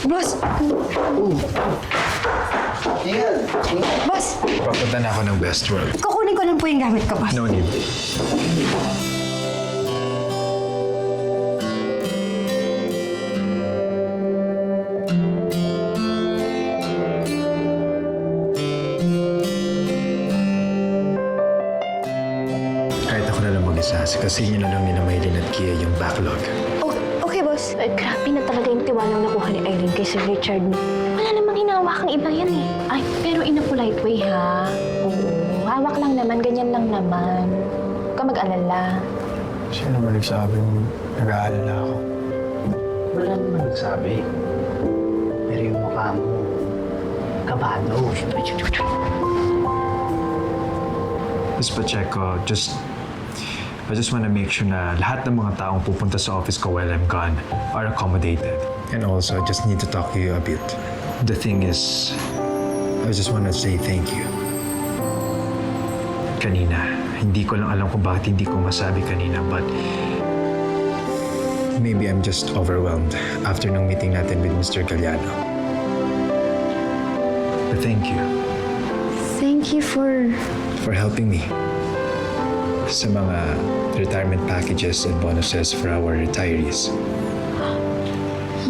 Boss! Ingat! Boss! Papunta na ako ng Westworld. Kukunin ko lang po yung gamit ko, boss. No need. Kahit ako na lang mag-isa, kasi na lang nila Maylin at Kia yung backlog. Oh, okay, boss. Ay, grabe na talaga yung tiwalang nakuha ni Irene kay Sir Richard. Wala namang hinawakang iba yan eh. Ay, pero in a polite way ha. Oo, hawak lang naman, ganyan lang naman. Huwag ka mag-alala. Sino ba nagsabing nag-aalala ako? Wala naman nagsabi. Pero yung mukha mo, kabado. Miss Pacheco, I just want to make sure na lahat ng mga taong pupunta sa office ko while I'm gone are accommodated. And also, I just need to talk to you a bit. The thing is, I just want to say thank you. Kanina, hindi ko lang alam kung bakit hindi ko masabi kanina, but maybe I'm just overwhelmed after nung meeting natin with Mr. Galliano. But thank you Thank you for... for helping me sa mga retirement packages and bonuses for our retirees.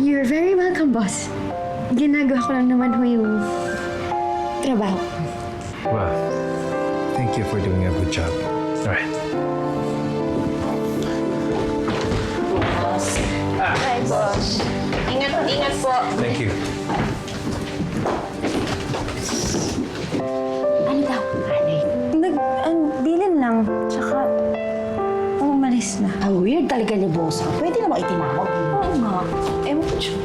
You're very welcome, boss. Ginagawa ko lang naman ho yung trabaho. Well, thank you for doing a good job. All right. Ay, boss. Ingat po. Thank you. Ano daw? Bilin lang. Tsaka, umalis na. Ang weird talaga ni boss. Pwede naman itinawag. Oo nga. Ewan ko siya.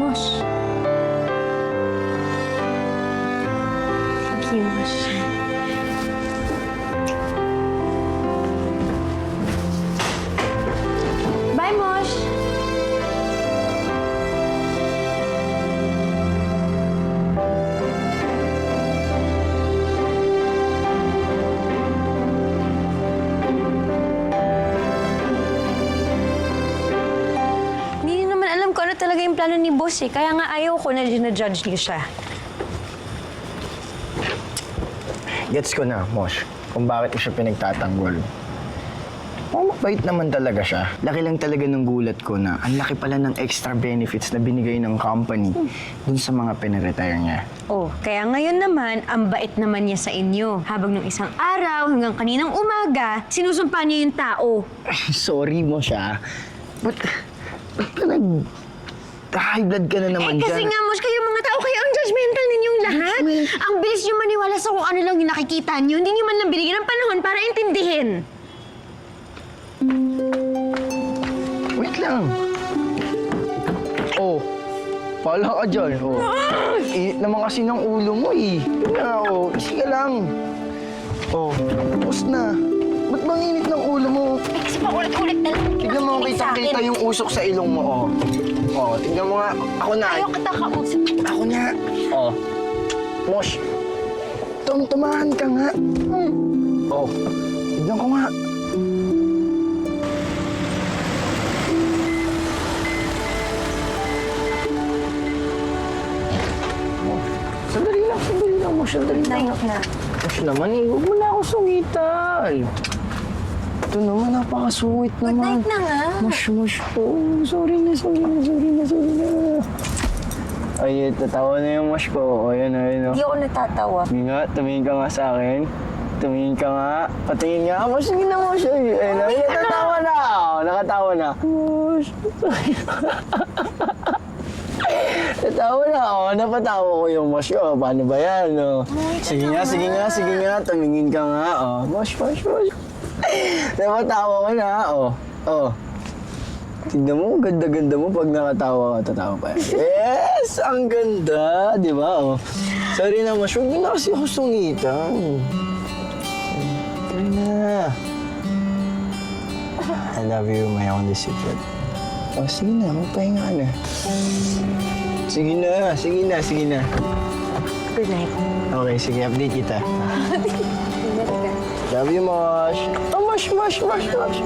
Boss. Thank you, boss. Bye, Mosh! Hindi naman alam kung ano talaga yung plano ni boss eh. Kaya nga ayaw ko na ginajudge niyo siya. Gets ko na, Mosh, kung bakit mo siya pinagtatanggol. Mabait naman talaga siya. Laki lang talaga ng gulat ko na ang laki pala ng extra benefits na binigay ng company dun sa mga pinaretire niya. Oh, kaya ngayon naman, ang bait naman niya sa inyo. Habang nung isang araw hanggang kaninang umaga, sinusumpa niya yung tao. Sorry mo siya. Ba't ka high blood ka na naman Kasi dyan? nga, Mosh, kayo mga tao, kayo ang judgmental ninyong lahat. Ang bilis niyo maniwala sa kung ano lang yung nakikita niyo. Hindi niyo man lang binigyan ng panahon para intindihin. Wait lang. Oh, pala ka dyan. Oh. Init naman kasi ng ulo mo eh. Yun na, oh. Isi ka lang. Oh, tapos na. Ba't bang init ng ulo mo? Eh, kasi paulit-ulit na lang. Tignan mo, nakikinig sa akin. kitang-kita yung usok sa ilong mo, oh. Oh, tignan mo nga. Ako na. Ayaw kita kausap. Ako na. Oh. Mosh. Tumahan ka nga. Oh, tignan ko nga. Sandali lang, Mosh. Sandali lang. Nayok na. Mosh naman eh, huwag mo na ako sungitan. Ito naman, napakasungit Good naman. night na nga. Mosh. Oh, sorry na. Ay, tatawa na yung Mosh ko. O, yan. Hindi ako natatawa. Sige nga, tumingin ka nga sa akin. Tumingin ka nga. Patingin nga. Mosh, sige na, Mosh. Ay, natatawa na. Nakatawa na. Mosh. Natawa na ako. Napatawa ko yung Mosh ko. Paano ba yan? Oh? Sige nga. Tumingin ka nga. Oh. Mosh. Napatawa ko na. Oh. Tignan mo, ganda-ganda mo pag nakatawa ka, tatawa pa. Yes! Ang ganda! Di ba? Oh. Sorry na, Mosh. Huwag mo na kasi ako sungitan. Sorry na. I love you, my only secret. Oh, sige na. Magpahinga ka na. Sige na, sige na, sige na. Good night. Okay, sige, update kita. Ingat ka. Love you, Mosh. Oh, Mosh, Mosh, Mosh, Mosh.